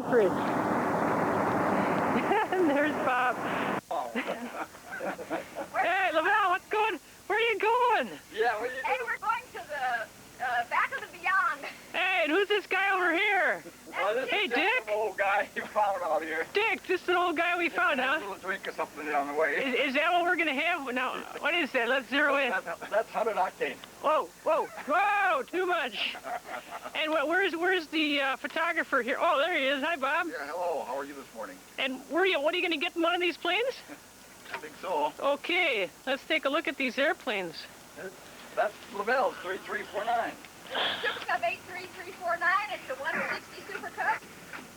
Fridge. And there's Bob. Oh. Hey, Lavelle, what's going? Where are you going? Yeah, what are you doing? Hey, we're going to the back of the beyond. Hey, and who's this guy over here? Hey, This Dick. is an old guy you found out here. Dick, this is an old guy we found, huh? A little drink or something down the way. Is that what we're gonna have? Now, what is that? Let's zero in. That's 100 octane. Whoa, whoa, whoa! Too much. And where's the photographer here? Oh, there he is. Hi, Bob. Yeah, hello. How are you this morning? And what are you gonna get in one of these planes? I think so. Okay, let's take a look at these airplanes. That's Lavelle's 3349. Super Cub 83349. It's a 160 Super Cub.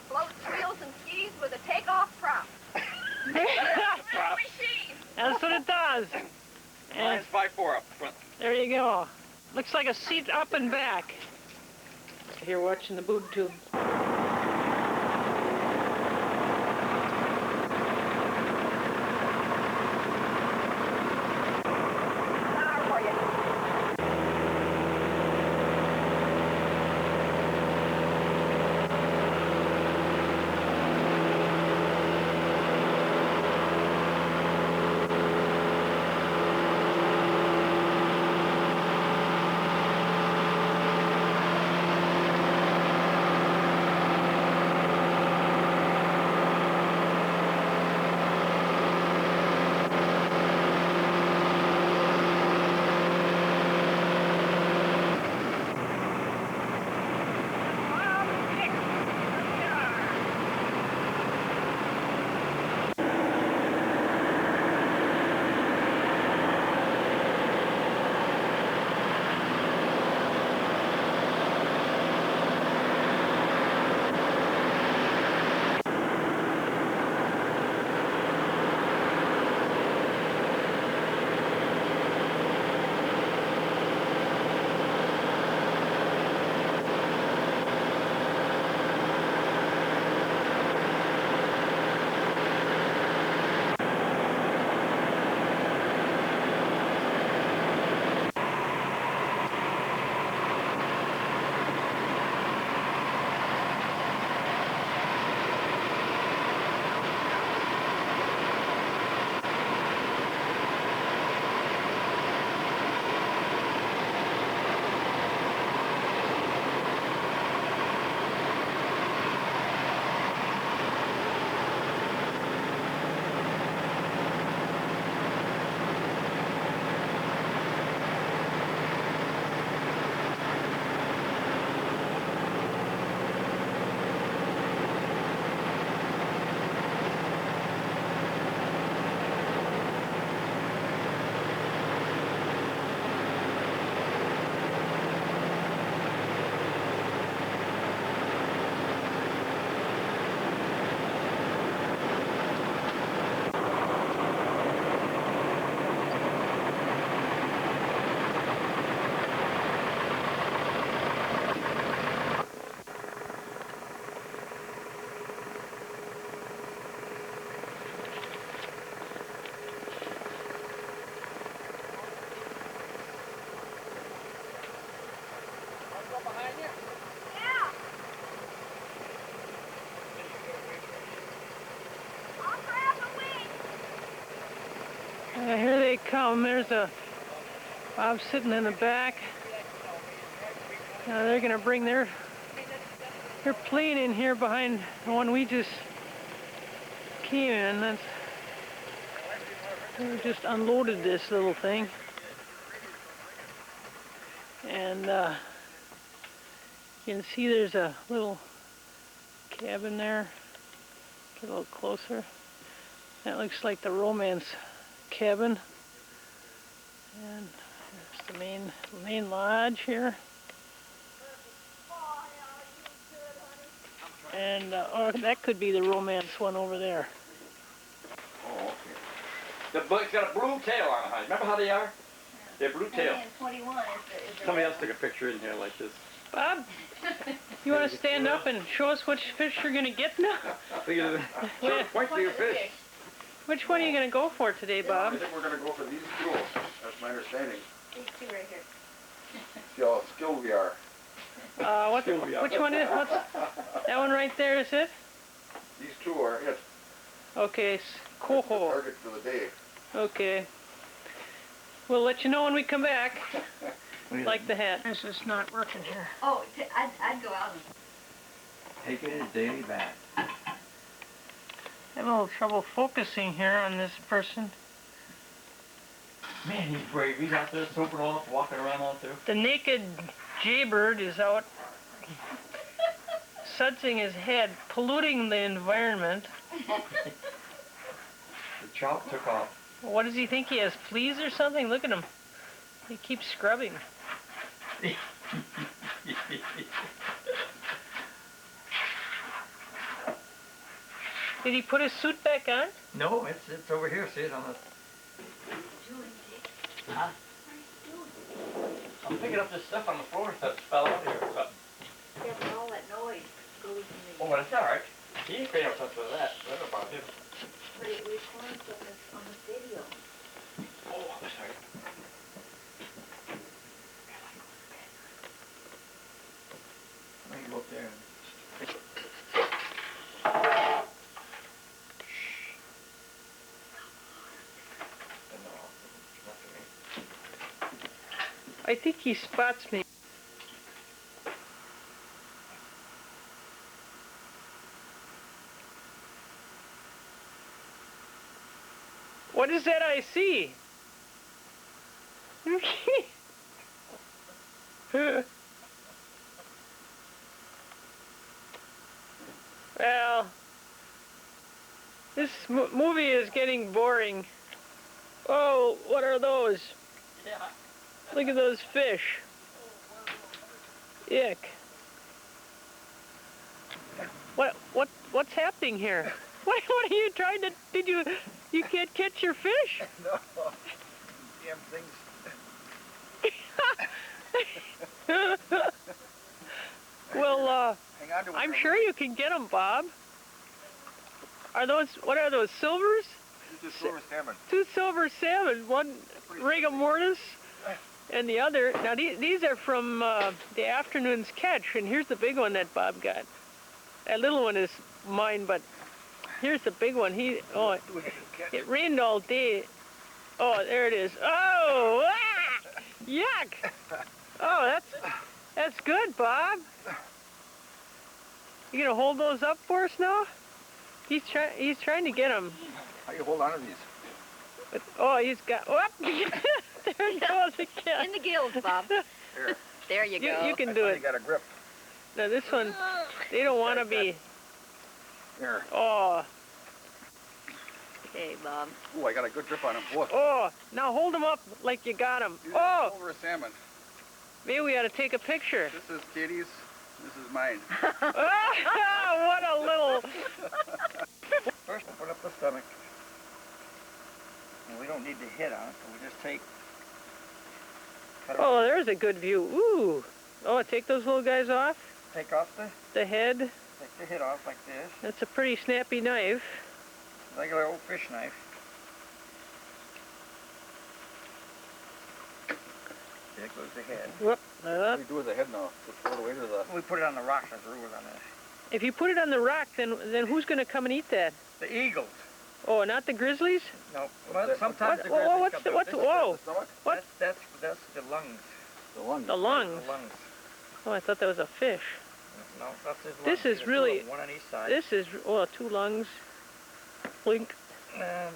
Floats, wheels, and skis with a takeoff prop. Prop. Machine. That's what it does. Mine's And 5'4" up front. there you go. Looks like a seat up and back. Here watching the boob tube. Here they come. There's a Bob sitting in the back. They're gonna bring their plane in here behind the one we just came in. We just unloaded this little thing, and you can see there's a little cabin there. Get a little closer. That looks like the Romance cabin, and there's the main lodge here, and oh, that could be the Romance one over there. Oh, okay. It's got a blue tail on it, honey. Remember how they are? They're blue tail. 21 is the Somebody else took a picture in here like this. Bob, you want to stand up and show us which fish you're going to get now? Sure, point to your fish. Which one are you going to go for today, Bob? I think we're going to go for these two. That's my understanding. These two right here. See how skilled we are. Which one is, that one right there, is it? These two are it. Okay, That's the coho. target for the day. Okay. We'll let you know when we come back. Like the hat. This is not working here. Oh, I'd go out and... Take it as daily bath. I have a little trouble focusing here on this person. Man, he's brave. He's out there soaping off, walking around out there. The naked jaybird is out sudsing his head, polluting the environment. The chop took off. What does he think he has, fleas or something? Look at him. He keeps scrubbing. Did he put his suit back on? No, it's over here. See it on the... Huh? I'm picking up this stuff on the floor that fell out here or something. Yeah, but all that noise goes in the... Oh, but it's all right. He ain't paying attention to that. That's about him. But it records on the video. Oh, I'm sorry. Let me go up there and... I think he spots me. What is that I see? Well, this movie is getting boring. Oh, what are those? Yeah. Look at those fish. Ick. What's happening here? What are you trying to, you can't catch your fish? No. Damn things. Well, Hang on to it. I'm sure you can get them, Bob. What are those, silvers? This is silver salmon. 2 silver salmon, one rigor mortis, and the other. Now these are from the afternoon's catch, and here's the big one that Bob got. That little one is mine, but here's the big one. It rained all day. Oh, there it is. Oh, ah, yuck! Oh, that's good, Bob. You gonna hold those up for us now? He's trying to get them. How do you hold on to these? But, oh, he's got. Oh, there he goes again. In the gills, Bob. There. There you go. You can do You it. got a grip. Now this one, they don't want to be. There. Oh, Okay, Bob. Oh, I got a good grip on him. Boy. oh. Now hold them up like you got them. These Oh, are silver salmon. maybe we ought to take a picture. This is Katie's. This is mine. Oh, what a little. First, we'll put up the stomach. And we don't need to hit on it, so we just cut it, Oh, there's a good view. Ooh. Oh, take those little guys off. take off The head. take the head off like this. That's a pretty snappy knife. Regular old fish knife. There goes the head. Whoop. What do you do with the head now? Just throw it away to the... We put it on the rocks, there's rules on it. If you put it on the rock, then who's going to come and eat that? The eagles. Oh, not the grizzlies? No, What's well, that? sometimes What- the whoa, grizzlies what's come the- to what's- this. whoa. The stomach? What? That's the lungs. The lungs. The lungs. The lungs. Oh, I thought that was a fish. No, that's his lungs. This is There's two of really- them, one on each side. This is, oh, 2 lungs. Blink. And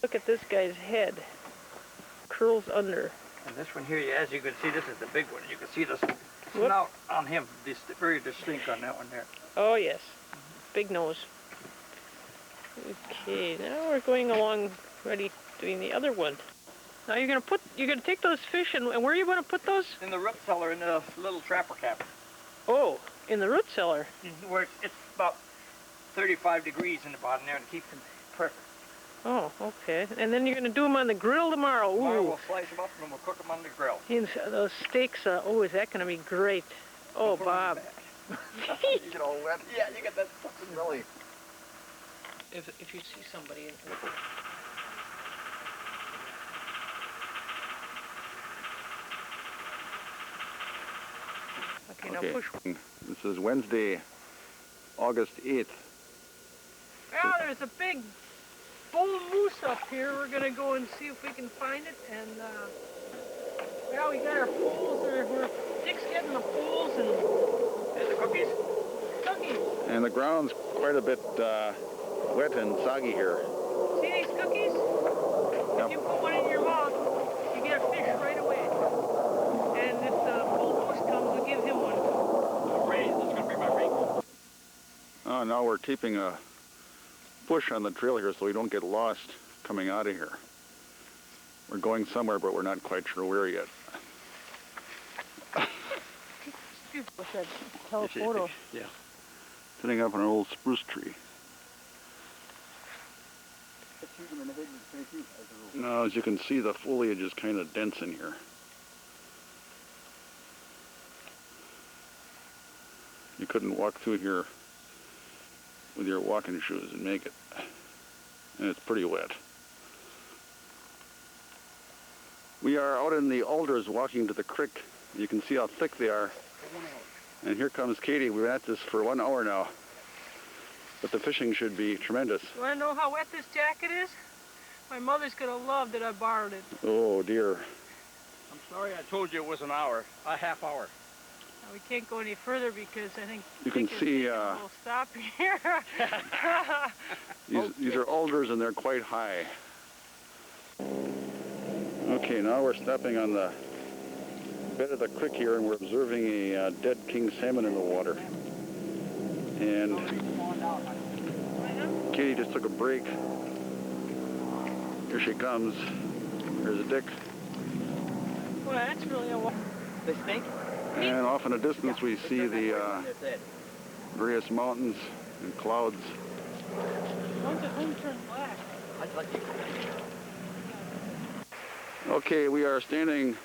Look at this guy's head. Curls under. And this one here, as you can see, this is the big one. You can see the Whoop. snout on him, very distinct on that one there. Oh, yes. Big nose. Okay, now we're going along, ready, doing the other one. Now you're gonna take those fish and where are you gonna put those? In the root cellar, in the little trapper cabin, Oh, in the root cellar. where it's about 35 degrees in the bottom there and keeps them perfect. Oh, okay. And then you're gonna do them on the grill tomorrow. Tomorrow Ooh. we'll slice them up and then we'll cook them on the grill. Those steaks, oh, is that gonna be great? Oh, Put 'em in Bob. the bag. You get all wet. Yeah, you got that. Really. If you see somebody. Okay, now push. This is Wednesday, August 8th. Well, there's a big bull moose up here. We're gonna go and see if we can find it. And well, we got our poles. Dick's getting the poles and There's the cookies. cookies. And the ground's quite a bit wet and soggy here. See these cookies? Yep. If you put one in your mouth, you get a fish right away. And if the bull moose comes, we'll give him one. Ray, that's gonna be my ring. Oh, now we're keeping a push on the trail here so we don't get lost coming out of here. We're going somewhere, but we're not quite sure where yet. What's that telephoto? Yeah. Sitting up on an old spruce tree. Now, as you can see, the foliage is kind of dense in here. You couldn't walk through here with your walking shoes and make it. And it's pretty wet. We are out in the alders walking to the creek. You can see how thick they are. And here comes Katie. We've been at this for 1 hour now. But the fishing should be tremendous. You want to know how wet this jacket is? My mother's going to love that I borrowed it. Oh dear. I'm sorry I told you it was an hour, a half hour. Now, we can't go any further because I think You can see we'll stop here. these are alders and they're quite high. Okay, now we're stepping on the bed of the creek here and we're observing a dead king salmon in the water. And Katie just took a break. Here she comes. Here's a Dick. Well, that's really a water. They stink? And off in the distance we see the various mountains and clouds. Once the home turns black. I'd like to. Okay, we are standing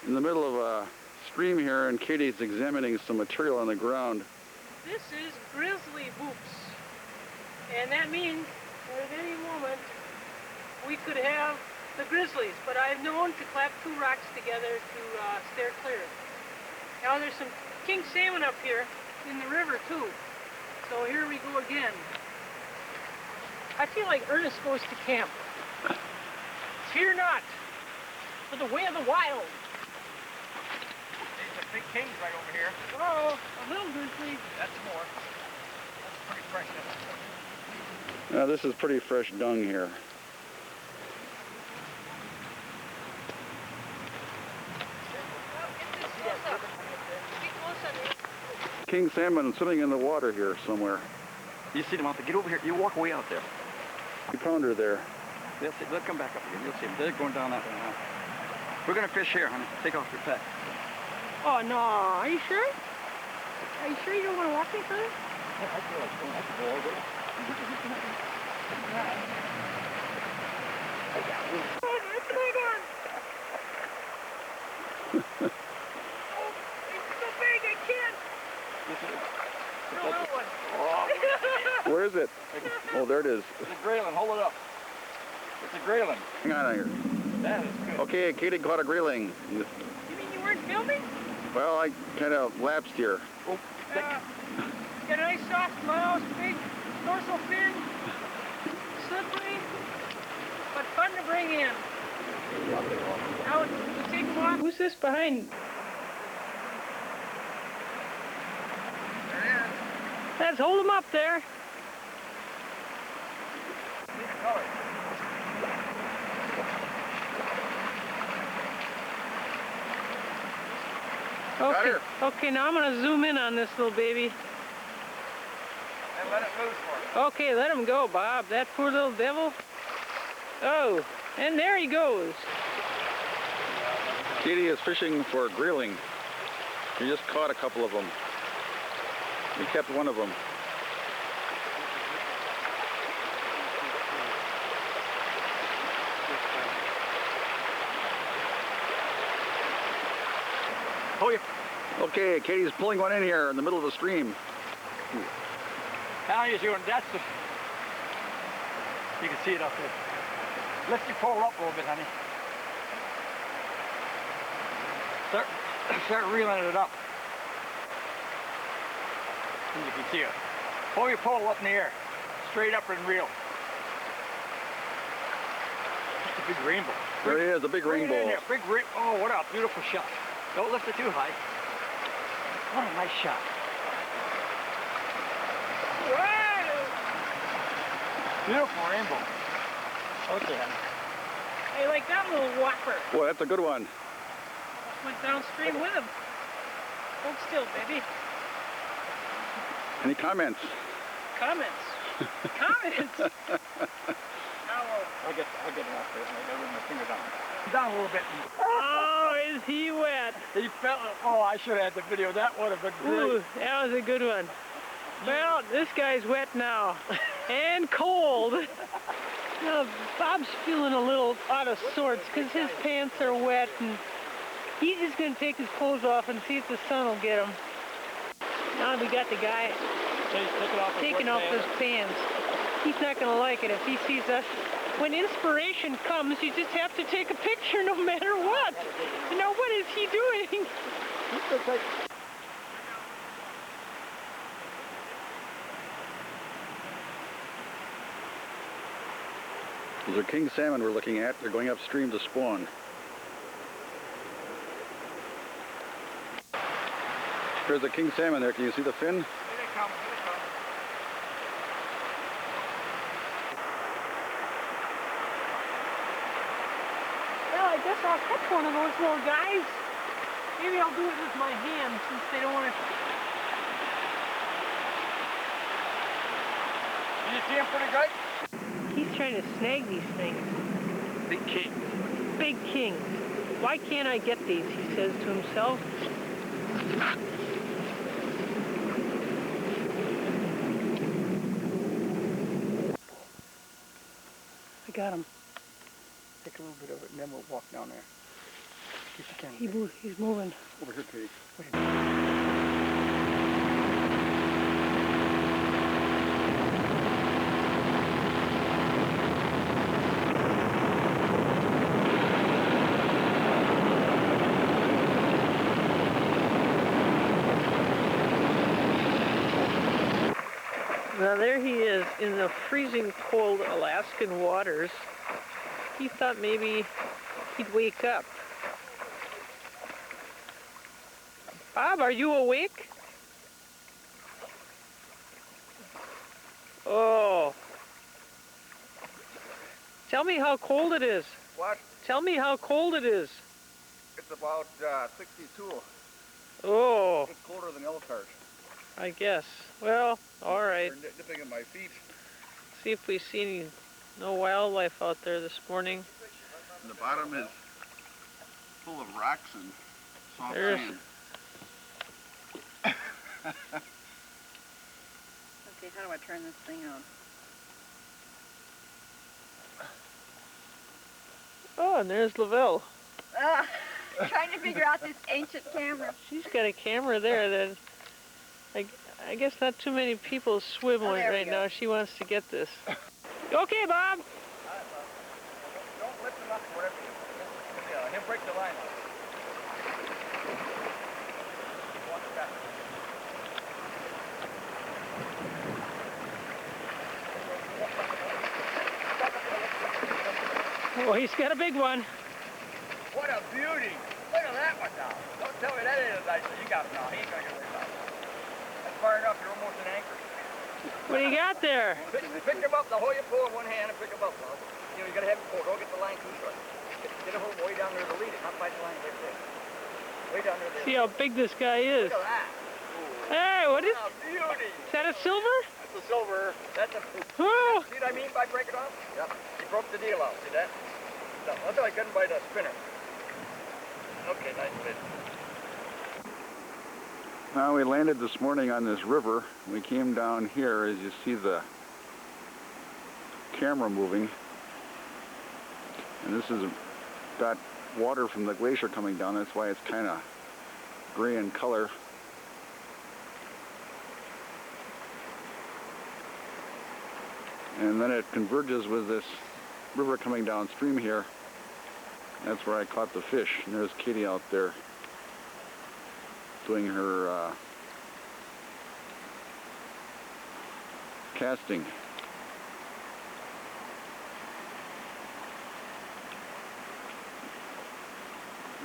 in the middle of a stream here and Katie's examining some material on the ground. This is grizzly hoops. And that means that at any moment we could have the grizzlies. But I've known to clap 2 rocks together to steer clear. Now there's some king salmon up here in the river too. So here we go again. I feel like Ernest goes to camp. Fear not, for the way of the wild. There's a big king right over here. Oh, a little grizzly. That's more. That's pretty fresh. Now this is pretty fresh dung here. King salmon swimming in the water here somewhere. You see them out there. Get over here. You walk way out there. You found her there. They'll come back up again. You'll see them. They're going down that way now. We're going to fish here, honey. Take off your pack. Oh no, are you sure? Are you sure you don't want to walk me further? I feel like going. I could go all day. Oh, it's a big one. Oh, it's so big I can't. It's a little one. Where is it? Oh, there it is. It's a grayling. Hold it up. It's a grayling. Hang on here. That is good. Okay, Katie caught a grayling. You mean you weren't filming? Well, I kind of lapsed here. Oh, Got a nice soft mouth, big dorsal fin, slippery, but fun to bring in. Now we take them off. Who's this behind? Let's hold them up there. Okay. Okay, now I'm gonna zoom in on this little baby. And let it loose for us. Okay, let him go, Bob. That poor little devil. Oh, and there he goes. Katie is fishing for grayling. He just caught a couple of them. He kept one of them. Oh, yeah. Okay, Katie's pulling one in here in the middle of the stream. How you doing? That's the... You can see it up there. Lift your pole up a little bit, honey. Start reeling it up. And you can see it. Hold your pole up in the air. Straight up and reel. Just a big rainbow. There he is, a big rainbow. Oh, what a beautiful shot. Don't lift it too high. What a nice shot. Wow! Beautiful rainbow. Okay. I like that little whopper. Boy, that's a good one. Went downstream with him. Hold still, baby. Any comments? Comments. Comments. I'll get it off there. I gotta run my finger down. Down a little bit. Oh, is he wet? He fell. Oh, I should have had the video. That would have been great. Ooh, that was a good one. Well, this guy's wet now. And cold. Now, Bob's feeling a little out of sorts because his pants are wet and he's just going to take his clothes off and see if the sun will get him. Now we got the guy taking off his pants. He's not going to like it if he sees us. When inspiration comes, you just have to take a picture no matter what. You know, what is he doing? Those are king salmon we're looking at. They're going upstream to spawn. There's a king salmon there. Can you see the fin? Here they come. Here they come. Well, I guess I'll catch one of those little guys. Maybe I'll do it with my hand since they don't want to. Did you see him pretty good? He's trying to snag these things. Big king. Big kings. Why can't I get these, he says to himself. I got him. Take a little bit of it and then we'll walk down there. If you can. He's moving. Over here, Katie. Now there he is in the freezing cold Alaskan waters. He thought maybe he'd wake up. Bob, are you awake? Oh. Tell me how cold it is. What? Tell me how cold it is. It's about 62. Oh, It's colder than Elkhart. I guess. Well, all right. They're nipping at my feet. See if we see no wildlife out there this morning. And the bottom is full of rocks and soft There's- sand. Okay, how do I turn this thing on? Oh, and there's Lavelle. Trying to figure out this ancient camera. She's got a camera there that I guess not too many people swim Oh, with there we right go. now. She wants to get this. Okay, Bob. Don't lift him up or whatever. He'll break the line up. Walk it back. Oh, he's got a big one. What a beauty. Look at that one now. Don't tell me that ain't a nice one. You got him now. He ain't gonna get away from it. That's far enough. You're almost an anchor. What do you got there? Pick him up. Now hold your pole in one hand and pick him up. Now. You know, you gotta have your pole. Don't get the line too short. Get a hold way down there to lead it, not by the line right there. Way down there. See how big this guy is. Look at that. Hey, what is? What a beauty. Is that a silver? That's a silver. That's a... Oh, See what I mean by break it off? Yep. He broke the deal out. See that? No, that's why I couldn't bite a spinner. Okay, nice bit. Now we landed this morning on this river. We came down here, as you see the camera moving. And this has got water from the glacier coming down. That's why it's kind of gray in color. And then it converges with this river coming downstream here. That's where I caught the fish. And there's Katie out there doing her casting.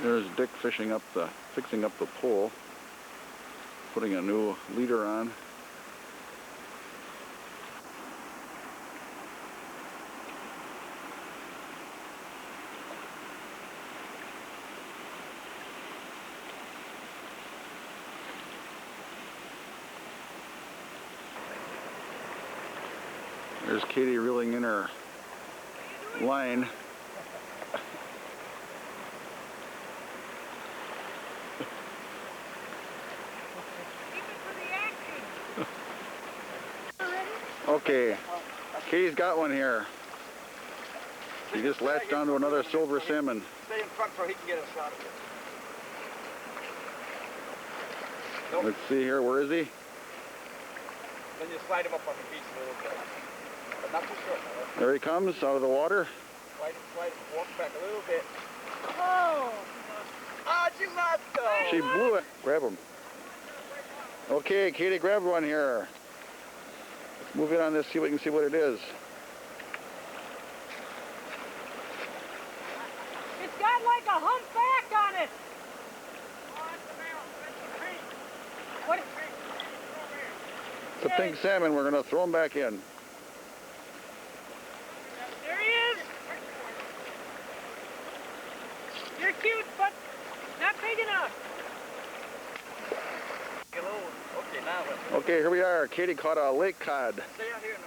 There's Dick fixing up the pole, putting a new leader on. There's Katie reeling in her line. Okay, Katie's got one here. She just latched onto another silver salmon. Stay in front so he can get a shot of it. Nope. Let's see here, where is he? Then you slide him up on the beach a little bit. But not too short. No. There he comes out of the water. Slide, walk back a little bit. Oh! Ah, Gimato! She blew it. Grab him. Okay, Katie grabbed one here. Let's move in on this, see if we can see what it is. It's got like a humpback on it. What? It's a pink salmon. We're going to throw him back in. There he is. You're cute, but not big enough. Hello. Okay, now what? Okay, here we are. Katie caught a lake cod. Stay out here.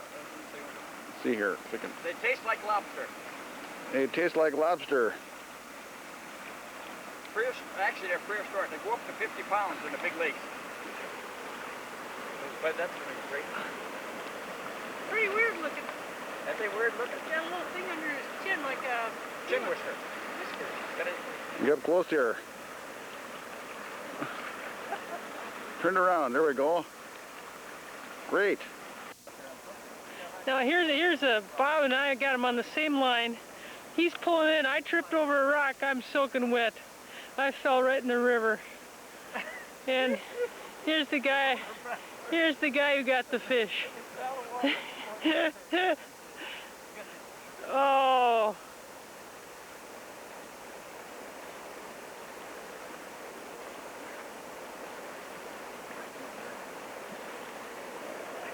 See here. If we can. They taste like lobster. They taste like lobster. Actually, they're prehistoric. They go up to 50 pounds in the big lakes. But that's great. Pretty weird looking. That they weird looking? Got a little thing under his chin, like a Chin whisker. Get up close here. Turn around. There we go. Great. Now here's a Bob and I got him on the same line. He's pulling in. I tripped over a rock. I'm soaking wet. I fell right in the river. And here's the guy. Here's the guy who got the fish. Oh.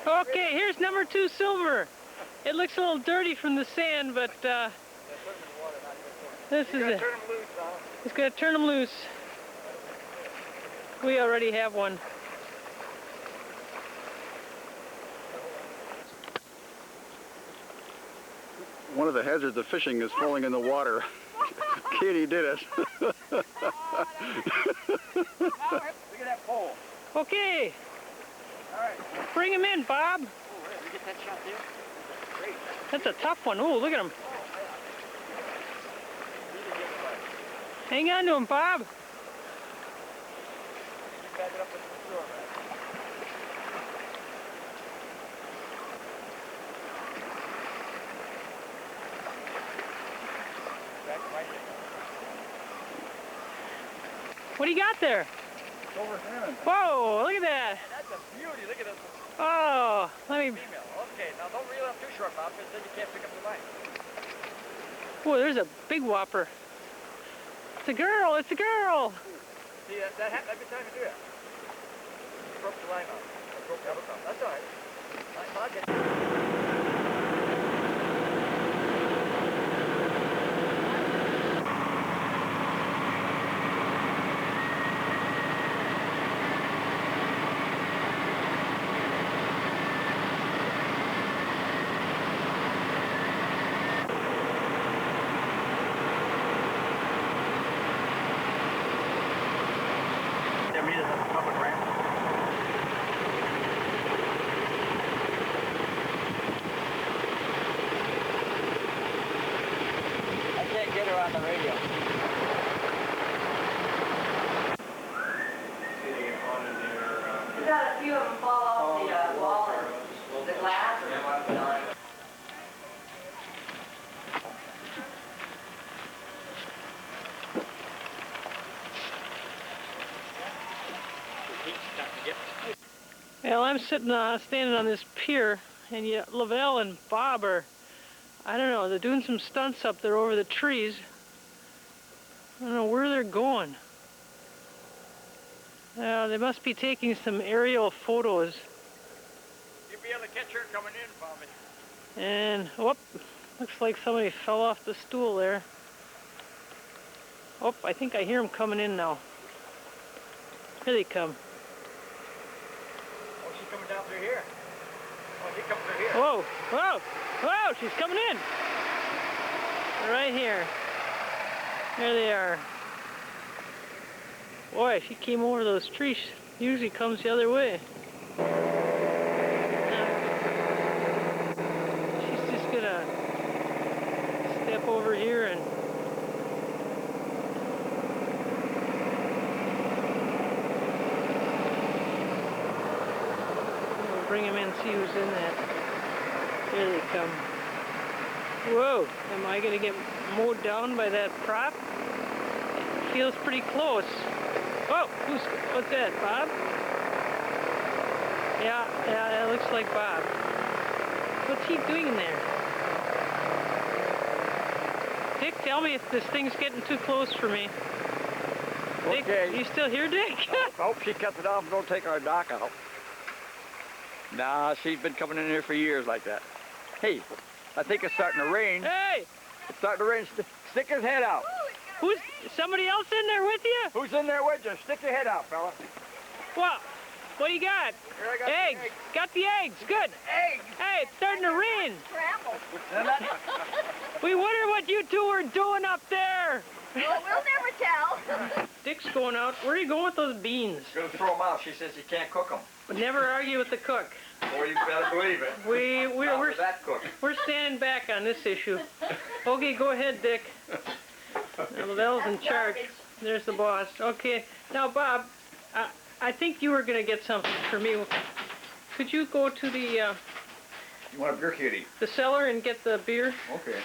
Okay, here's number 2 silver. It looks a little dirty from the sand, but this is it. It's gonna turn them loose. We already have one. One of the hazards of fishing is falling in the water. Katie did it. Look at that pole. Okay, All right. bring him in, Bob. Oh, yeah, you get that shot there? Great. That's a tough one. Oh, look at him. Hang on to him, Bob. You back it up with the shore, man. What do you got there? Silver salmon. Whoa, look at that. That's a beauty. Look at this Oh, let me. female. Okay, now don't reel up too short, Bob, because then you can't pick up the line. Whoa, there's a big whopper. It's a girl. It's a girl. See, that happens every time you do that. You broke the line off. I broke the hook off. That's all right. I'll get on the radio. We got a few of them fall off the wall and the glass. Well, I'm standing on this pier, And yet Lavelle and Bob are, I don't know, they're doing some stunts up there over the trees. I don't know where they're going. They must be taking some aerial photos. You'll be able to catch her coming in, Bobby. And, whoop, looks like somebody fell off the stool there. Oh, I think I hear them coming in now. Here they come. Oh, she's coming down through here. Oh, she comes through here. Whoa, whoa, whoa, she's coming in. Right here. There they are. Boy, she came over those trees. Usually comes the other way. She's just gonna step over here and we'll bring him in, see who's in that. Here they come. Whoa, am I gonna get mowed down by that prop? It feels pretty close. Oh, what's that, Bob? Yeah, that looks like Bob. What's he doing in there? Dick, tell me if this thing's getting too close for me. Dick, Okay. you still here, Dick? I hope she cuts it off and don't take our dock out. Nah, she's been coming in here for years like that. Hey, I think it's starting to rain. Hey, It's starting to rain. Stick his head out. who's somebody else in there with you? Who's in there with you? Stick your head out, fella. What? What do you got? Here I got the Eggs. Got the eggs. Good. Eggs. Hey, it's starting to rain. Scramble. We wonder what you two are doing up there. Well, we'll never tell. Dick's going out. Where are you going with those beans? Gonna throw them out. She says you can't cook them. But never argue with the cook. Or you better believe it. Not We're with that cook. we're standing back on this issue. Okay, go ahead, Dick. Now, Lavelle's in charge. There's the boss. Okay. Now, Bob, I think you were gonna get something for me. Could you go to the You want a beer, Katie? cellar and get the beer, Okay.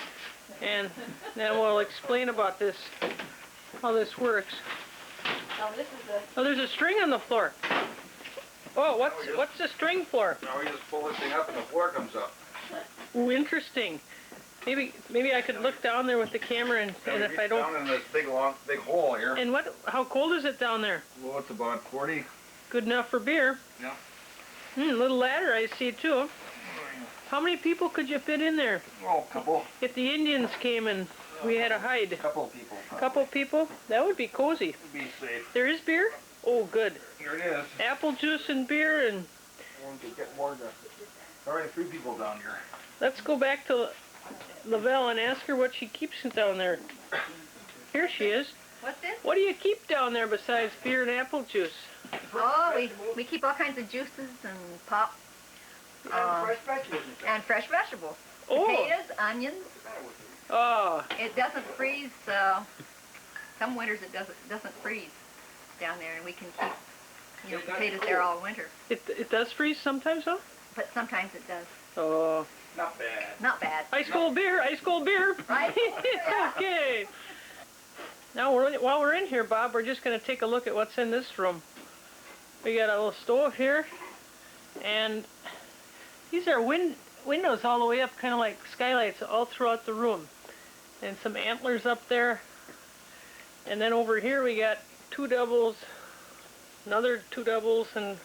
and then we'll explain about this, how this works. No, this is a... Oh, there's a string on the floor. Oh, what's the string for? Now we just pull this thing up and the floor comes up. Ooh, interesting. Maybe I could look down there with the camera and Now we if reach I don't. down in this big hole here. And how cold is it down there? Well, it's about 40. Good enough for beer. Yeah. Little ladder I see too. How many people could you fit in there? Oh, couple If the Indians came and we had to hide? people. Couple people? That would be cozy. To be safe. There is beer? Oh, good. Here it is. Apple juice and beer, and One to get more than. Already 3 people down here. let's go back to Lavelle and ask her what she keeps down there. Here she is. What's this? What do you keep down there besides beer and apple juice? Oh, we keep all kinds of juices and pop. Fresh vegetables. And fresh vegetables. Oh. Potatoes, onions. Oh, It doesn't freeze. Some winters it doesn't freeze down there, and we can keep potatoes there all winter. it does freeze sometimes, huh? But sometimes it does. Oh. Not bad. Not bad. Ice cold beer, ice cold beer. Right? Okay. Now, while we're in here, Bob, we're just going to take a look at what's in this room. We got a little stove here, and these are windows all the way up, kind of like skylights all throughout the room. And some antlers up there. And then over here we got 2 doubles, another 2 doubles, and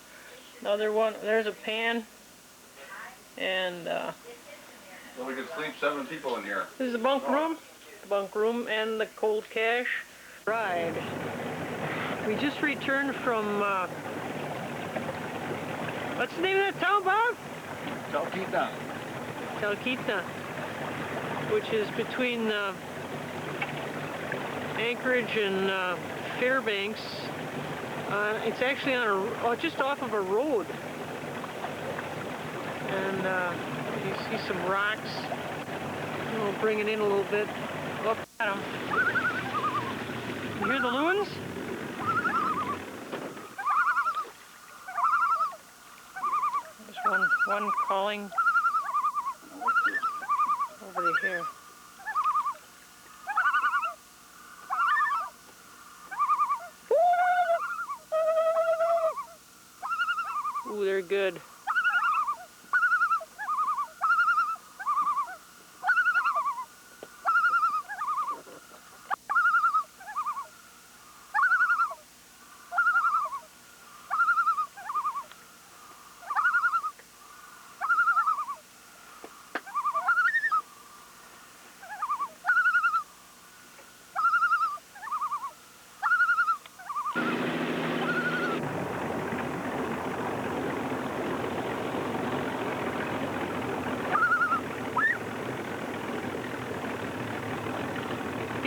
another one. There's a pan. And So we could sleep 7 people in here. this is the bunk room. The bunk room and the cold cache. Ride. We just returned from, what's the name of that town, Bob? Talkeetna. Talkeetna, which is between Anchorage and Fairbanks. It's actually on just off of a road. And you see some rocks. We'll bring it in a little bit. Look at them. You hear the loons? There's one calling over to here. Ooh, they're good.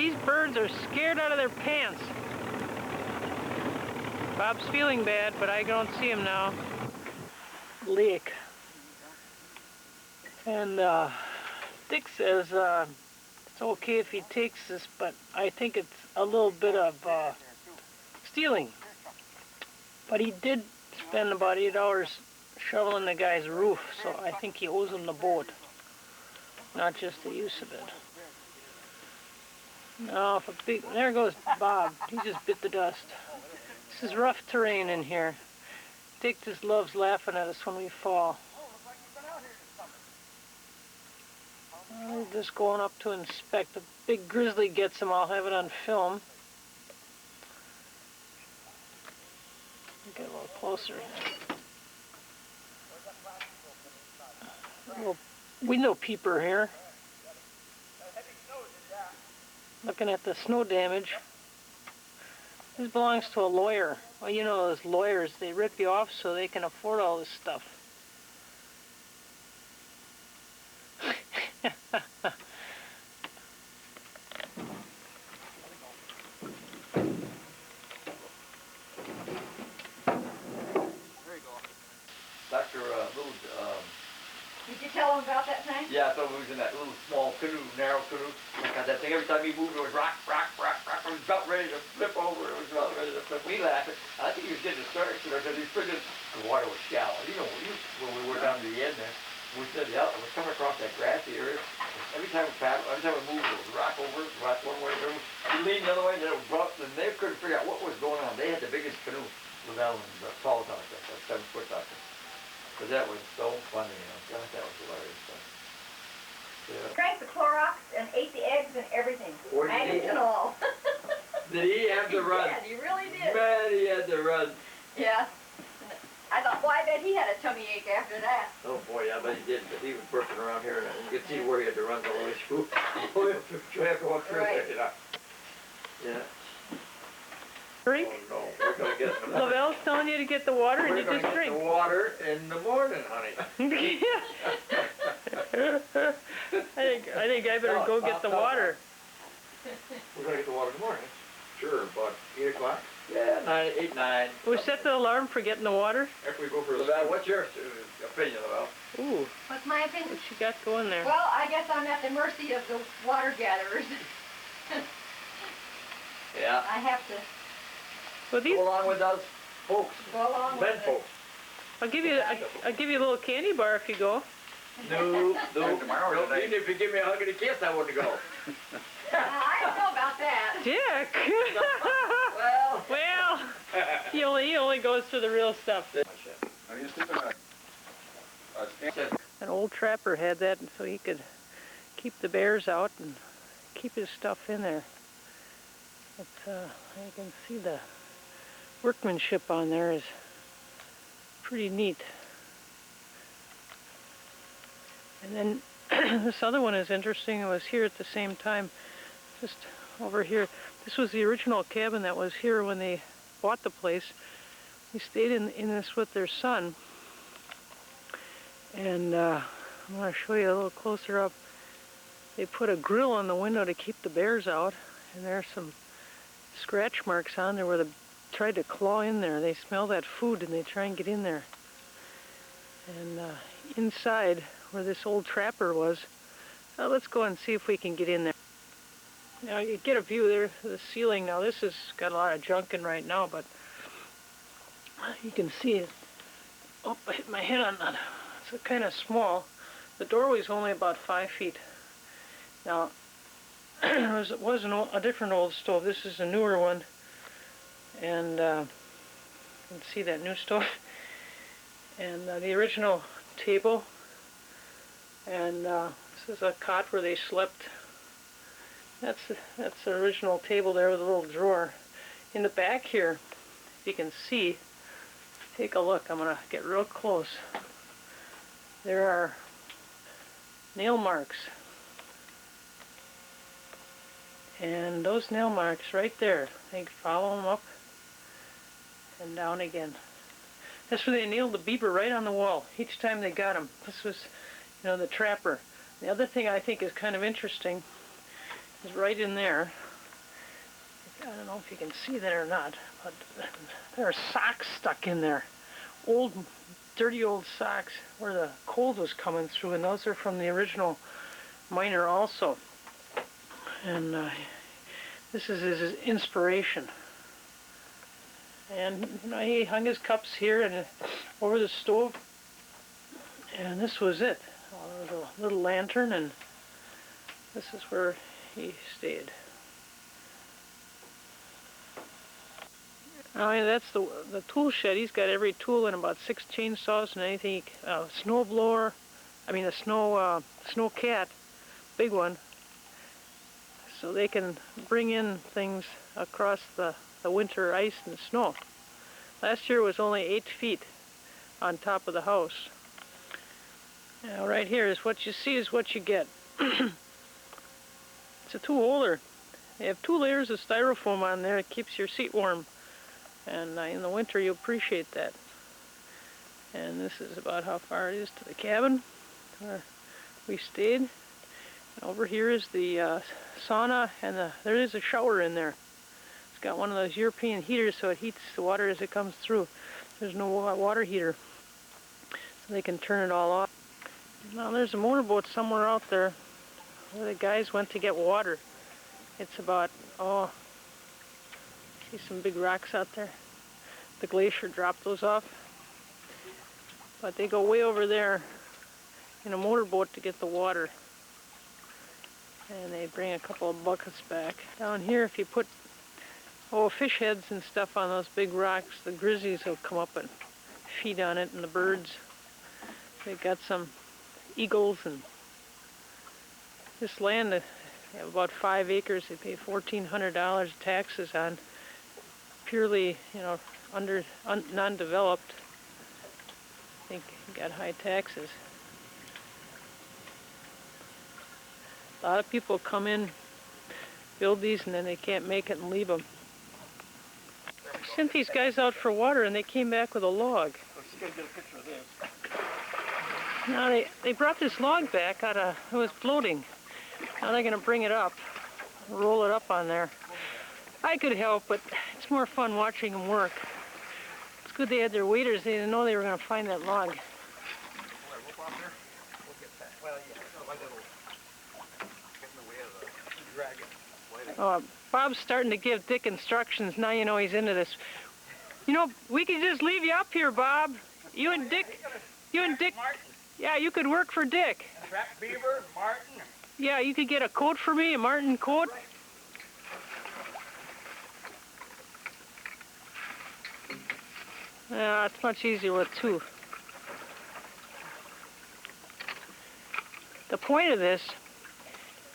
these birds are scared out of their pants. Bob's feeling bad, but I don't see him now. Lake. And Dick says it's okay if he takes this, but I think it's a little bit of stealing. But he did spend about 8 hours shoveling the guy's roof, so I think he owes him the boat, not just the use of it. Now, there goes Bob. He just bit the dust. This is rough terrain in here. Dick just loves laughing at us when we fall. We're just going up to inspect. The big grizzly gets him. I'll have it on film. Get a little closer. A little window peeper here. Looking at the snow damage. This belongs to a lawyer. Well, you know those lawyers, they rip you off so they can afford all this stuff. Dr. Little, Did you tell him about that thing? yeah, so we was in that little small canoe, narrow canoe. I got that thing. Every time he moved, it was rock, rock, rock, rock. It was about ready to flip over. It was about ready to flip. We laughed. I think he was getting started because he figured the water was shallow. You know, when we were down to the end there, we said, yeah, it was coming across that grassy area. Every time we paddled, every time we moved, it was rock over, rock one way, we leaned the other way, and then it was rough, and they couldn't figure out what was going on. They had the biggest canoe with that one, the tall doctor, the 7-foot doctor. But that was so funny, you know. God, that was hilarious. Yeah. Drank the Clorox and ate the eggs and everything. Or did Maggots he? and all. Did he have to run? He really did. Man, he had to run. Yeah. I thought, well, I bet he had a tummy ache after that. Oh boy, yeah, but he did. But he was working around here, and you could see where he had to run the way through. You have to walk through Right. there, you know. Yeah. Drink? Oh no, we're gonna get Lavelle's telling you to get the water and you just drink. the water in the morning, honey. I think I better go get the water. We're gonna get the water in the morning. Sure, about 8 o'clock. Yeah, 9, 8, 9. We set the alarm for getting the water. After we go for Lavelle, what's your opinion, Lavelle? Ooh, What's my opinion? what you got going there? Well, I guess I'm at the mercy of the water gatherers. Yeah. I have to Well, these, Go along with us folks, go along men with it. folks. I'll give you a little candy bar if you go. No, Tomorrow no, today. even if you give me a hug and a kiss, I wouldn't go. I don't know about that. Dick. Well. Well, he only goes for the real stuff. Are you sticking a stand? An old trapper had that so he could keep the bears out and keep his stuff in there. But you can see the workmanship on there is pretty neat. And then this other one is interesting. It was here at the same time, just over here. This was the original cabin that was here when they bought the place. He stayed in this with their son. And I'm going to show you a little closer up. They put a grill on the window to keep the bears out. And there's some scratch marks on there where they tried to claw in there. They smell that food and they try and get in there. And inside where this old trapper was, let's go and see if we can get in there. Now you get a view there of the ceiling. Now this has got a lot of junk in right now, but you can see it. Oh, I hit my head on that. It's kind of small. The doorway's only about 5 feet. Now, it was a different old stove. This is a newer one. And you can see that new stove. And the original table. And this is a cot where they slept. That's the original table there with a little drawer. In the back here, if you can see, take a look. I'm going to get real close. There are nail marks. And those nail marks right there, they follow them up and down again. That's where they nailed the beaver right on the wall each time they got him. This was, the trapper. The other thing I think is kind of interesting is right in there. I don't know if you can see that or not, but there are socks stuck in there. Old, dirty old socks where the cold was coming through, and those are from the original miner also. And this is his inspiration. And you know, he hung his cups here and over the stove, and this was it. There was a little lantern, and this is where he stayed. Oh yeah, that's the tool shed. He's got every tool and about 6 chainsaws and anything. Snow blower, I mean a snow cat, big one. So they can bring in things across the winter ice and snow. Last year was only 8 feet on top of the house. Now right here is what you see is what you get. It's a tool holder. They have 2 layers of styrofoam on there. It keeps your seat warm. And in the winter you appreciate that. And this is about how far it is to the cabin where we stayed. And over here is the sauna, and there is a shower in there. It's got one of those European heaters, so it heats the water as it comes through. There's no water heater, so they can turn it all off. Now there's a motorboat somewhere out there where the guys went to get water. It's about, see some big rocks out there. The glacier dropped those off. But they go way over there in a motorboat to get the water. And they bring a couple of buckets back. Down here, if you put fish heads and stuff on those big rocks, the grizzlies will come up and feed on it, and the birds. They've got some eagles, and this land, they have about 5 acres. They pay $1,400 taxes on, purely, you know, non-developed. I think you got high taxes. A lot of people come in, build these, and then they can't make it and leave them. I sent these guys out for water, and they came back with a log. Now they brought this log back out of, it was floating. Now they're going to bring it up, roll it up on there. I could help, but it's more fun watching them work. It's good they had their waders. They didn't know they were going to find that log. Bob's starting to give Dick instructions. Now you know he's into this. You know, we could just leave you up here, Bob. You and Dick. Yeah, you could work for Dick. Trap beaver, martin. Yeah, you could get a coat for me, a martin coat. Yeah, it's much easier with 2. The point of this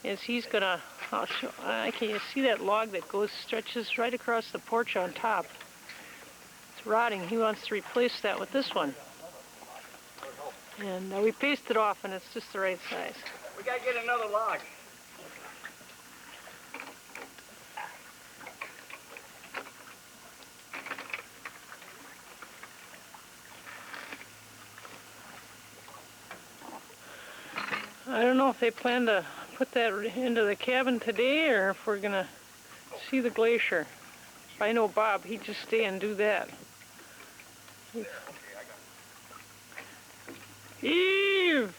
is he's gonna, I'll show, can you see that log that stretches right across the porch on top? It's rotting. He wants to replace that with this one. And we pasted it off, and it's just the right size. We gotta get another log. I don't know if they plan to put that into the cabin today or if we're going to see the glacier. If I know Bob, he'd just stay and do that. Eve!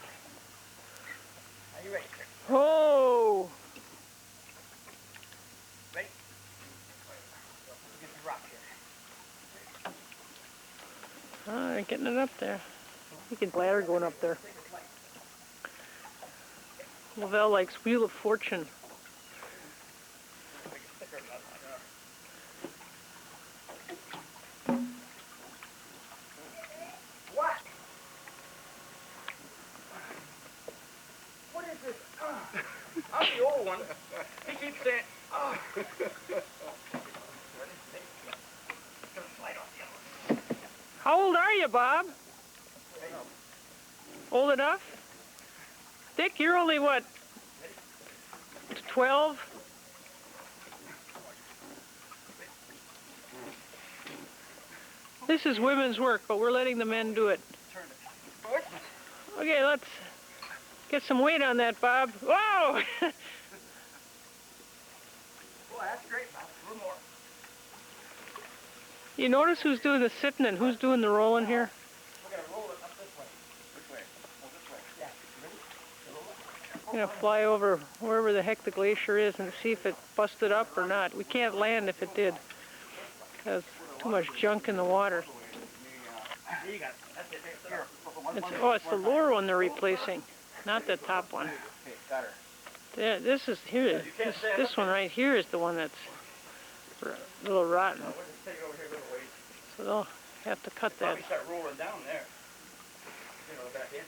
Are you ready? Oh! Ready? Get the rock here. They're getting it up there. You can ladder going up there. Lavelle likes Wheel of Fortune. What? What is this? I'm the old one. He keeps saying, How old are you, Bob? Old enough? Dick, you're only what? 12? This is women's work, but we're letting the men do it. Okay, let's get some weight on that, Bob. Whoa! boy, that's great, Bob. You notice who's doing the sitting and who's doing the rolling here? We're gonna roll it up this way. Which way? Oh, this way. Yeah. I'm gonna fly over wherever the heck the glacier is and see if it busted up or not. We can't land if it did, because too much junk in the water. There you go. That's it. Here. It's the lower one they're replacing, not the top one. Okay, got her. This is here. This one right here is the one that's a little rotten. We'll just take it over here a little ways. So they'll have to cut that. Probably start rolling down there. You know, back in.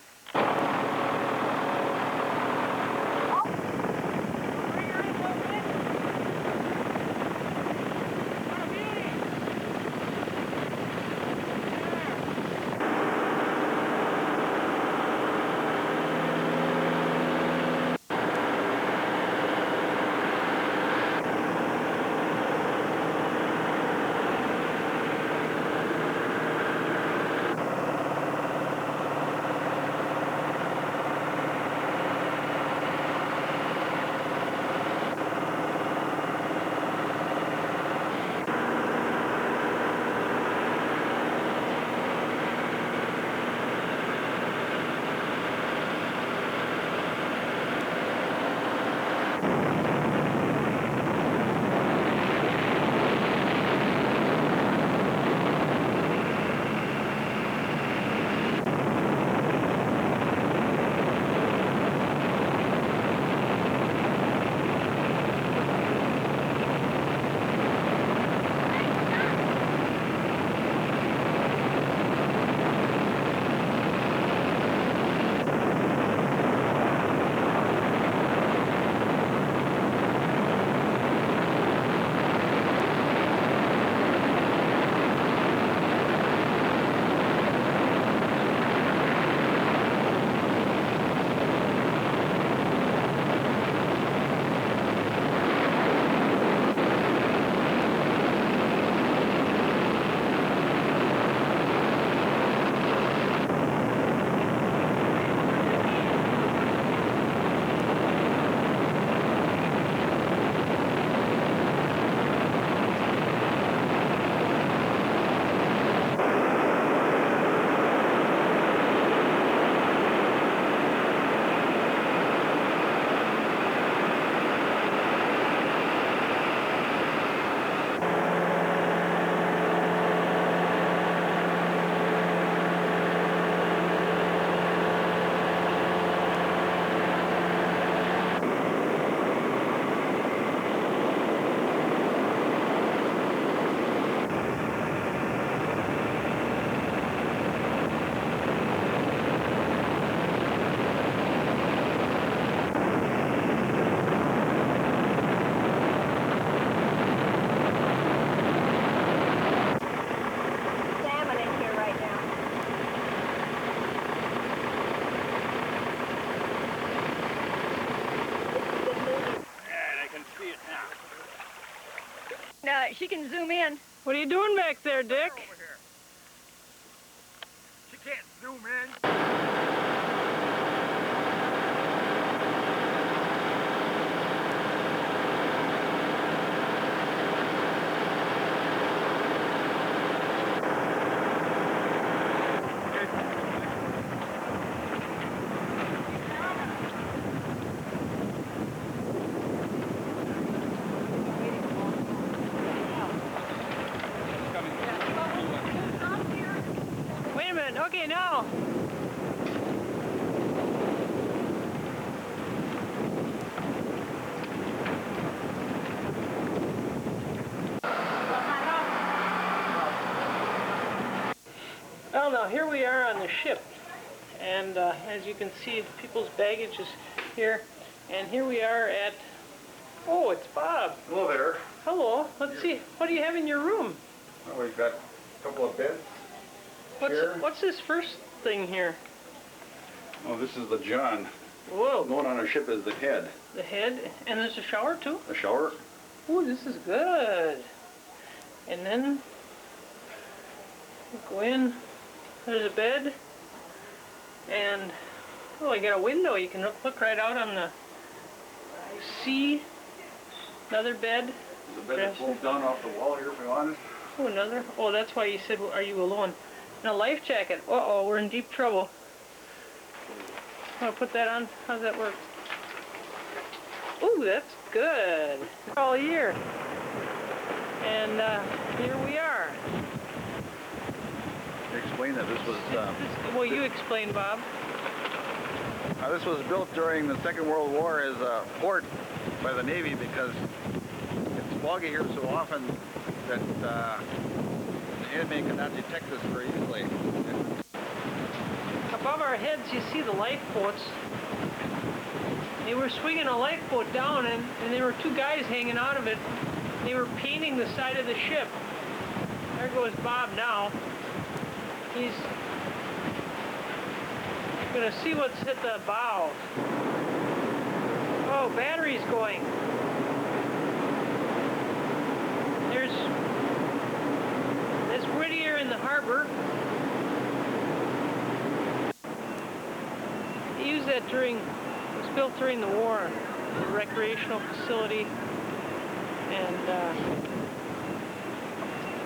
She can zoom in. What are you doing back there, Dick? Over here. She can't zoom in. Wait a minute. Okay, now. Well, now here we are on the ship, and as you can see, people's baggage is here, and here we are at. Oh, it's Bob. Hello there. Hello. Let's see. What do you have in your room? Well, we've got a couple of beds. What's this first thing here? Oh, this is the John. Whoa. Going on our ship is the head. The head, and there's a shower too? The shower. Oh, this is good. And then go in. There's a bed, and oh, I got a window. You can look right out on the sea. Another bed. There's a bed that pulls down off the wall here if we want it. Oh, another. Oh, that's why you said, are you alone? And a life jacket. Uh-oh, we're in deep trouble. Want to put that on? How's that work? Ooh, that's good. All year. And here we are. Explain that this was Well, you explain, Bob. this was built during the Second World War as a fort by the Navy because it's foggy here so often that the enemy cannot detect us very easily. Above our heads, you see the lifeboats. They were swinging a lifeboat down, and there were two guys hanging out of it. They were painting the side of the ship. There goes Bob now. He's gonna see what's hit the bow. Oh, battery's going. There's Whittier in the harbor. They used that it was built during the war, a recreational facility. And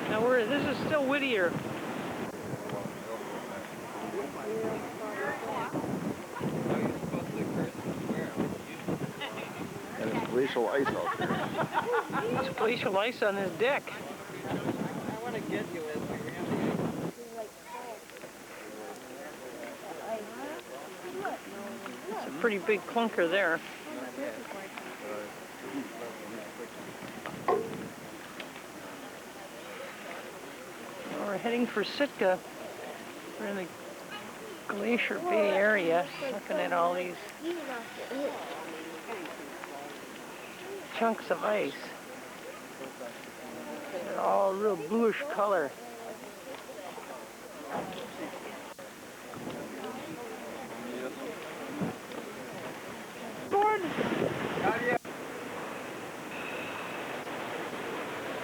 now this is still Whittier. And it's glacial ice out there. There's glacial ice on this deck. I want to get you as we It's a pretty big clunker there. Well, we're heading for Sitka. We're in the Glacier Bay area, looking at all these chunks of ice. They're all real bluish color. Board.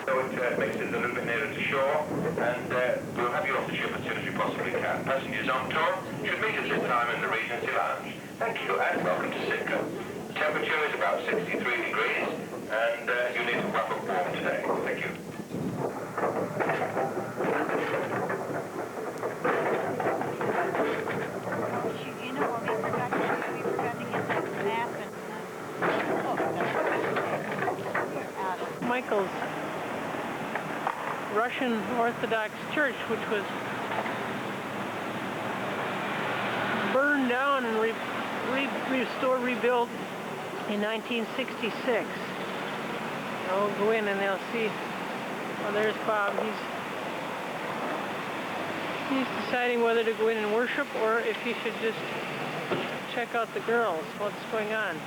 So it makes it a little bit nearer to shore, and we'll have you off the ship as soon as we possibly can. Passengers on tour should meet us this time in the Regency Lounge. Thank you, and welcome to Sitka. The temperature is about 63 degrees, and you need to wrap up warm today. Thank you. You know what we forgot to get that map and Michael's Russian Orthodox Church, which was burned down and rebuilt in 1966. I'll go in and they'll see. Oh, there's Bob. He's deciding whether to go in and worship or if he should just check out the girls. What's going on?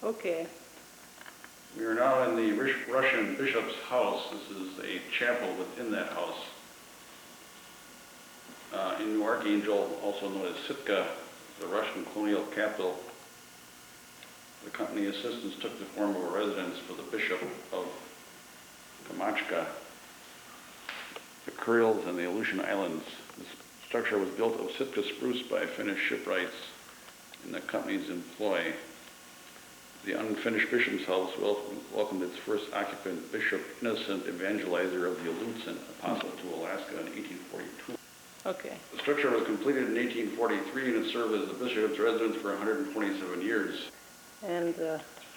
Okay. We are now in the Russian bishop's house. This is a chapel within that house. In New Archangel, also known as Sitka, the Russian colonial capital, the company assistants took the form of a residence for the bishop of Kamachka, the Kurils, and the Aleutian Islands. This structure was built of Sitka spruce by Finnish shipwrights in the company's employ. The unfinished bishop's house welcomed its first occupant, Bishop Innocent Evangelizer of the Aleutians, apostle to Alaska in 1842. Okay. The structure was completed in 1843 and it served as the bishop's residence for 127 years. And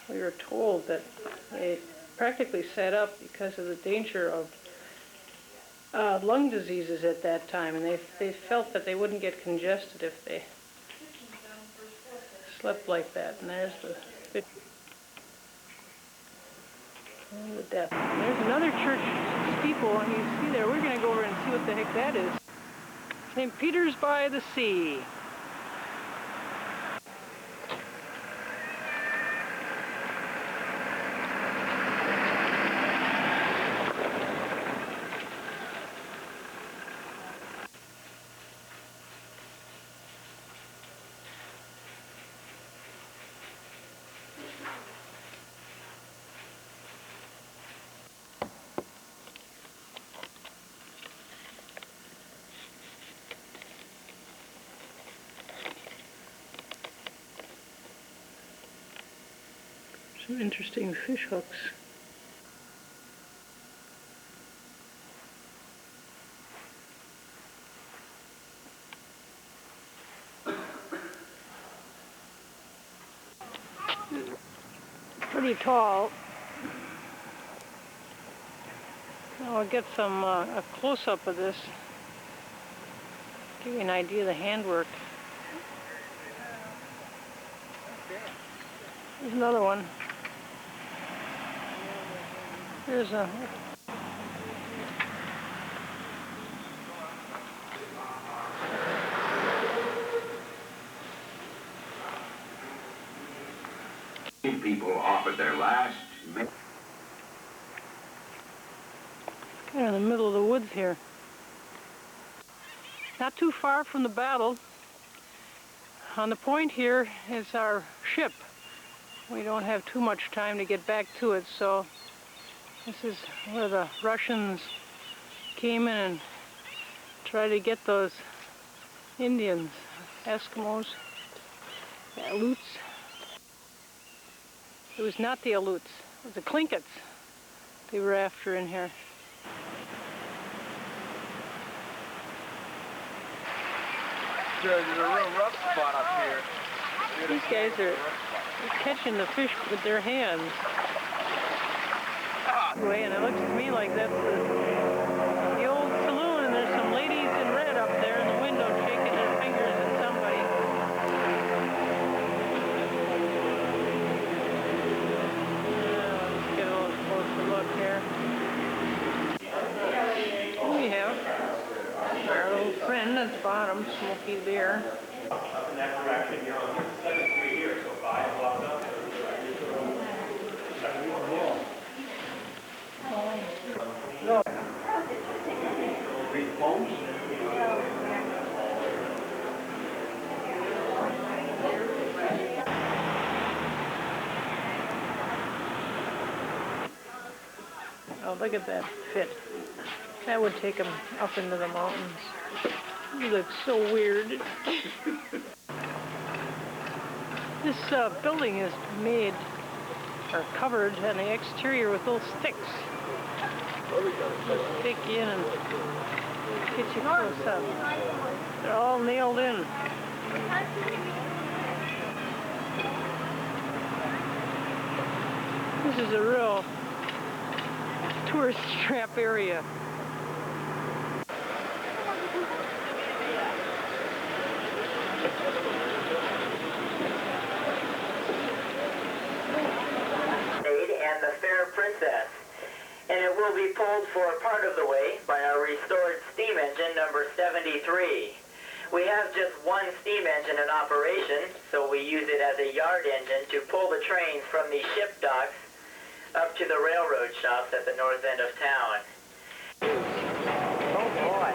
we were told that they practically set up because of the danger of lung diseases at that time, and they felt that they wouldn't get congested if they slept like that. And there's the death. And there's another church steeple, and you see there. We're going to go over and see what the heck that is. St. Peter's by the Sea. Some interesting fish hooks. Pretty tall. Now I'll get some a close-up of this. Give you an idea of the handwork. There's another one. There's a... People offered their last. Kind of in the middle of the woods here. Not too far from the battle. On the point here is our ship. We don't have too much time to get back to it, so this is where the Russians came in and tried to get those Indians, Eskimos, Aleuts. It was not the Aleuts, it was the Tlinkits they were after in here. There's a real rough spot up here. These guys are catching the fish with their hands. Anyway, and it looks to me like that's the old saloon, and there's some ladies in red up there in the window shaking their fingers at somebody. Let's get a little closer look here. We have our little friend at the bottom, Smoky Bear. Oh, look at that fit. That would take him up into the mountains. He looks so weird. This building is made or covered on the exterior with little sticks. They'll stick in and get you close up. They're all nailed in. This is a real tourist trap area. And the Fair Princess, and it will be pulled for part of the way by our restored steam engine number 73. We have just one steam engine in operation, so we use it as a yard engine to pull the trains from the ship docks up to the railroad shops at the north end of town. Oh boy.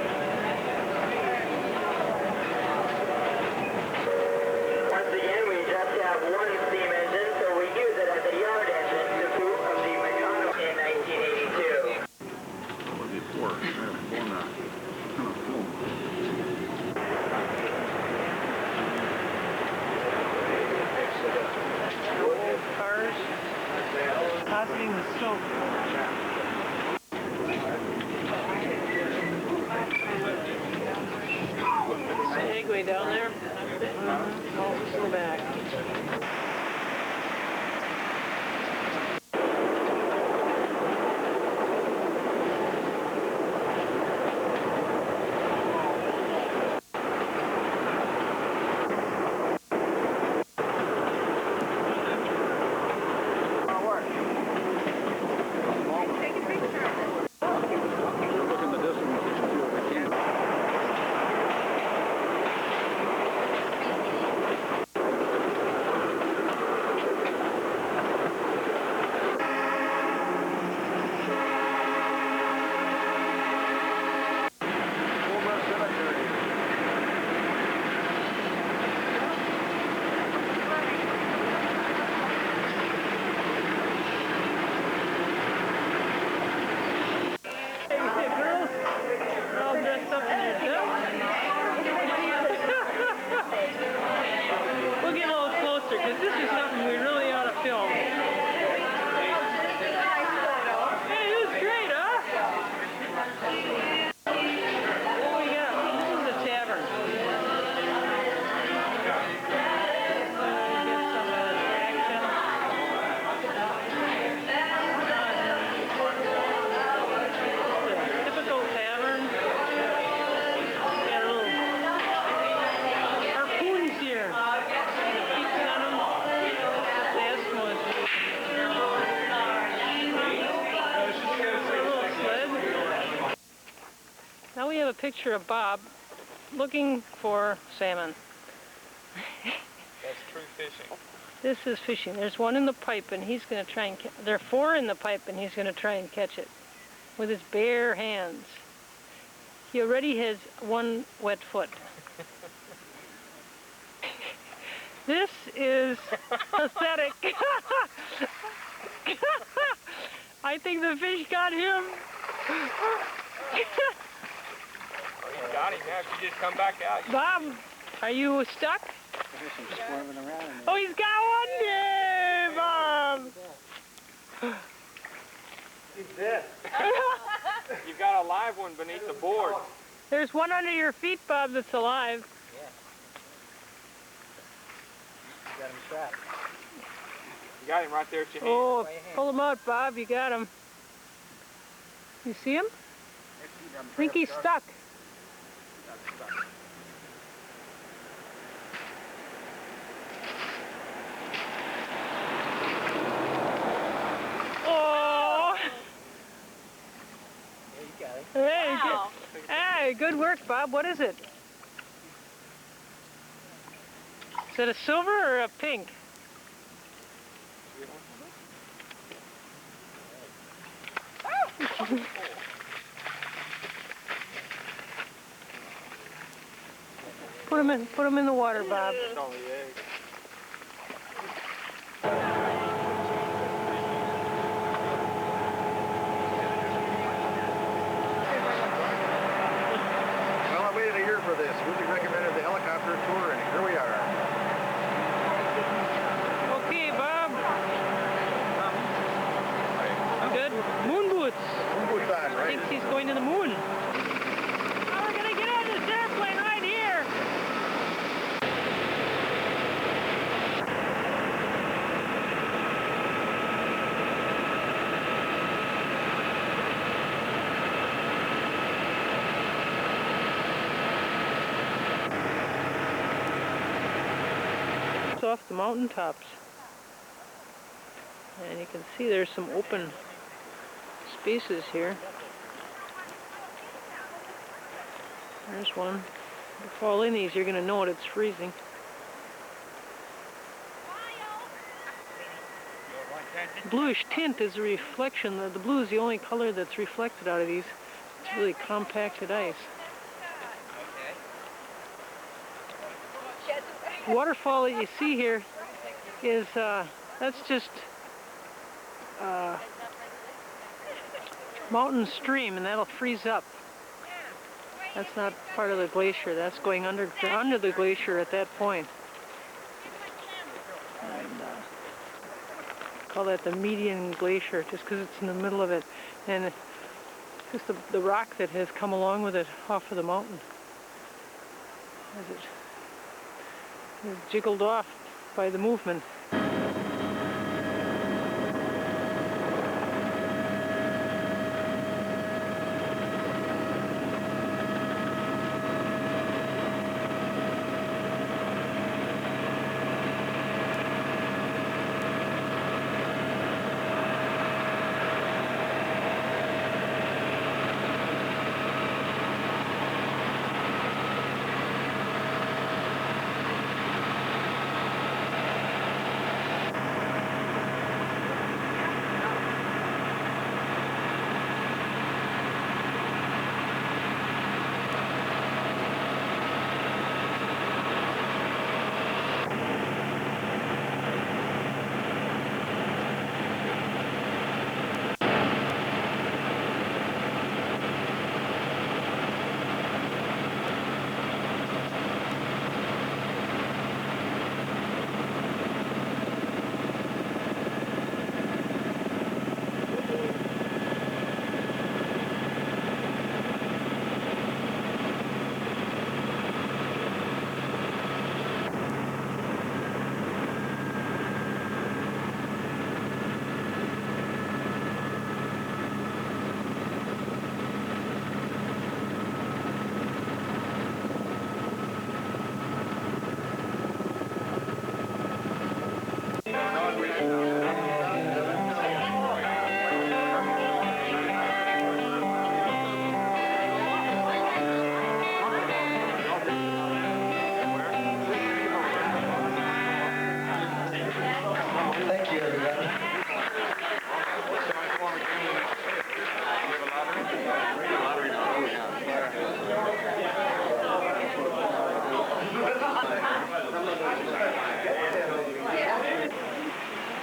Once again, we just have one steam engine, so we use it as a yard engine to move from the Meccano in 1982. That would be poor. I have blown a ton of film. Old cars, depositing the soap. Segway down there. Oh, it's in the back. Look in the distance, you can see what we can. picture of Bob looking for salmon. That's true fishing. This is fishing. There's one in the pipe and he's going to try and there are 4 in the pipe and he's going to try and catch it with his bare hands. He already has 1 wet foot. This is pathetic. I think the fish got him. Oh, you got him now. If you just come back out. Bob, are you stuck? Oh, he's got one there, Bob. He's dead. You've got a live one beneath the board. There's one under your feet, Bob, that's alive. You got him trapped. You got him right there at your hand. Oh, pull him out, Bob. You got him. You see him? I think he's stuck. Oh! Yeah, you got it. Hey, Wow. hey, good work, Bob. What is it? Is it a silver or a pink? Put him in the water, Bob. It's only egg. Well, I waited a year for this. Really recommended the helicopter tour, and here we are. Okay, Bob. Good. Moon boots. Boots on, right? Thinks he's going to the moon. Oh, we're gonna get on this airplane right here. It's off the mountain tops. And you can see there's some open spaces here. There's one. If you fall in these, you're going to know it. It's freezing. Bluish tint is a reflection. The blue is the only color that's reflected out of these. It's really compacted ice. The waterfall that you see here is, that's just mountain stream, and that'll freeze up. That's not part of the glacier. That's going under the glacier at that point. And call that the median glacier, just because it's in the middle of it, and it's just the rock that has come along with it off of the mountain as it is jiggled off by the movement.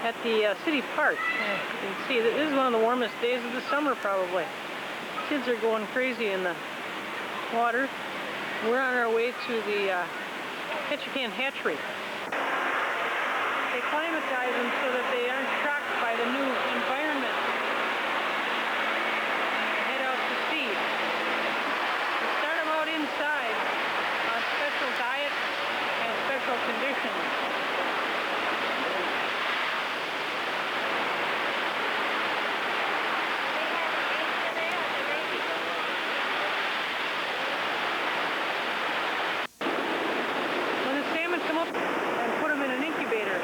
at the city park. You can see that this is one of the warmest days of the summer probably. Kids are going crazy in the water. We're on our way to the Ketchikan hatchery. They climatize them so that they aren't shocked by the new environment. Head out to sea. We start them out inside on special diet and special conditions. When the salmon come up and put them in an incubator,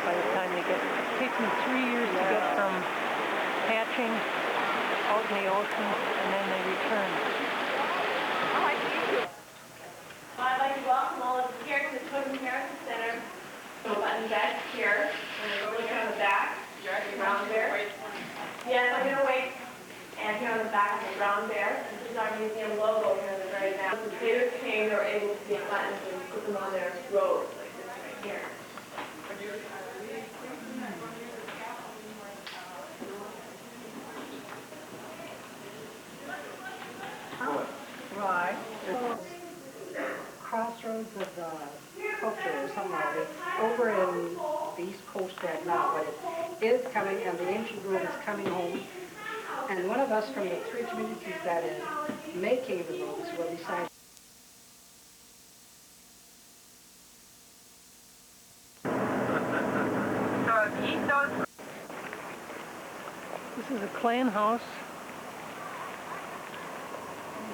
by the time they get, it takes them 3 years to get from hatching out in the ocean, and then they return. I'd like to welcome all of you here to the Children's Heritage Center. So button back here, and we're looking on the back, the brown bear. Yes, I'm gonna wait. And here on the back is the brown bear. This is our museum logo here on the very back. The later came, they were able to get buttons and put them on their robes, like this right here. Right. Crossroads of the culture or something like it. Over in the East Coast right now, but it is coming, and the ancient grove is coming home. And one of us from the 3 communities that is making the robes will decide. This is a clan house.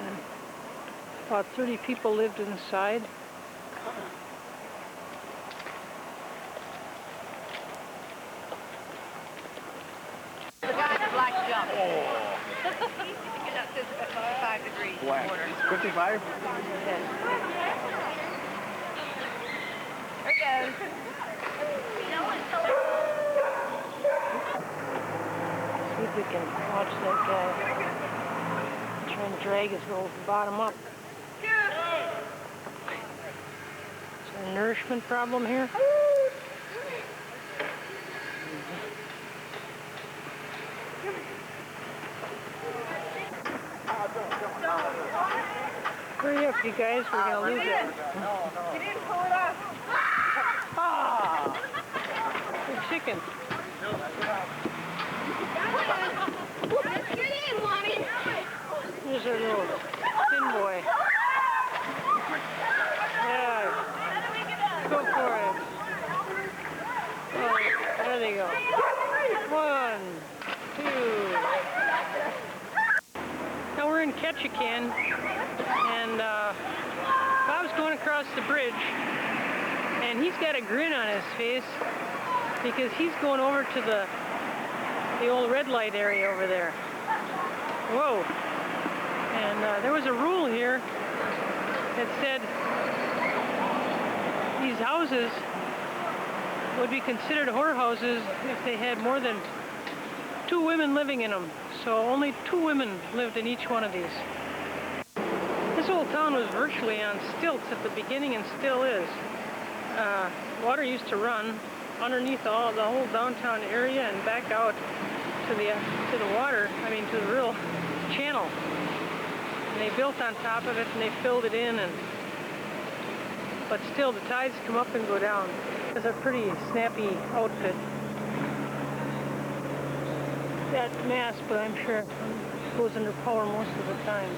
And about 30 people lived inside. The guy in the black jump. Get up to 55 degrees. Black. 55? There it goes. See if we can watch that guy try and drag his little bottom up. Is there a nourishment problem here? Hurry up, you guys, we're gonna lose it. He didn't pull it off. Ah! Good chicken. Get in, Mommy. Here's our little thin boy. Yeah. Go for it. Oh, there they go. 1, 2. Now we're in Ketchikan, and Bob's going across the bridge, and he's got a grin on his face because he's going over to the old red light area over there. Whoa. And there was a rule here that said these houses would be considered whorehouses if they had more than 2 women living in them. So only 2 women lived in each one of these. This old town was virtually on stilts at the beginning and still is. Water used to run underneath the whole downtown area and back out to the water, to the real channel. And they built on top of it and they filled it in, but still the tides come up and go down. It's a pretty snappy outfit. That mast, but I'm sure it goes under power most of the time.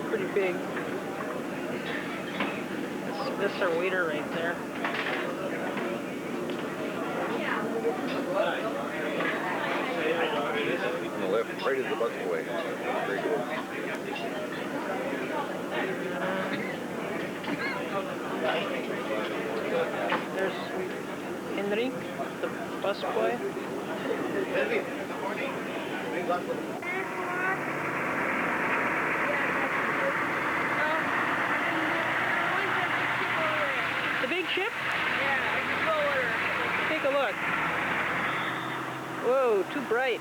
Pretty big. This is our waiter right there. On the left, right as the busway. Very good. There's Henry, the busboy. The big ship? Yeah, I can go with her. Take a look. Whoa, too bright.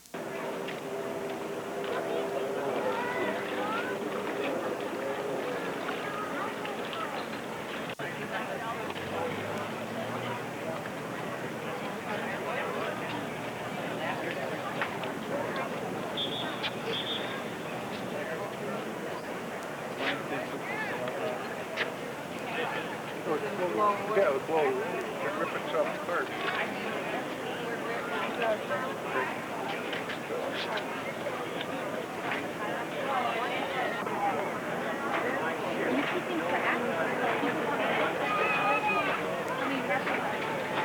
Yeah, the blow. We're ripping something apart.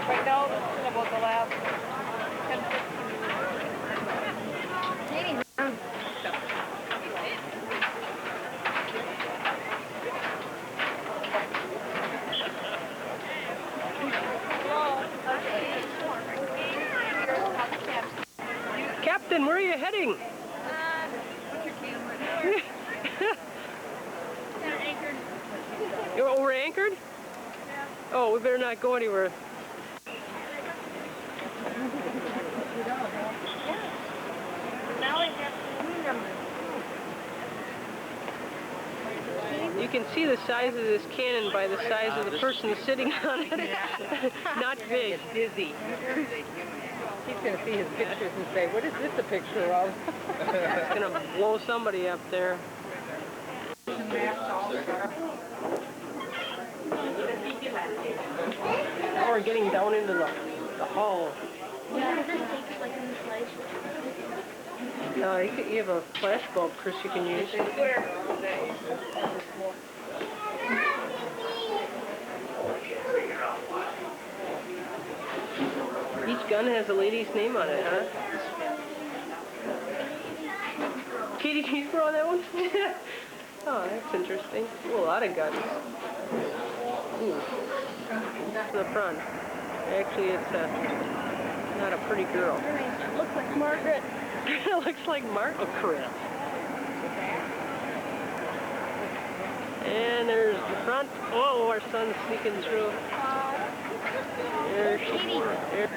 Right now, this is about the last 10, 15 minutes. Captain, where are you heading? You're over anchored? Oh, we better not go anywhere. You can see the size of this cannon by the size of the person sitting on it. Not big. Dizzy. He's going to see his pictures and say, what is this a picture of? It's going to blow somebody up there. Now we're getting down into the hull. No, you have a flash bulb, Chris, you can use. Each gun has a lady's name on it, huh? Katie, can you throw that one? Oh, that's interesting. Ooh, a lot of guns. Ooh. In the front. Actually, it's not a pretty girl. It looks like Margaret. It looks like Margaret. Chris. And there's the front. Oh, our son's sneaking through. There she is.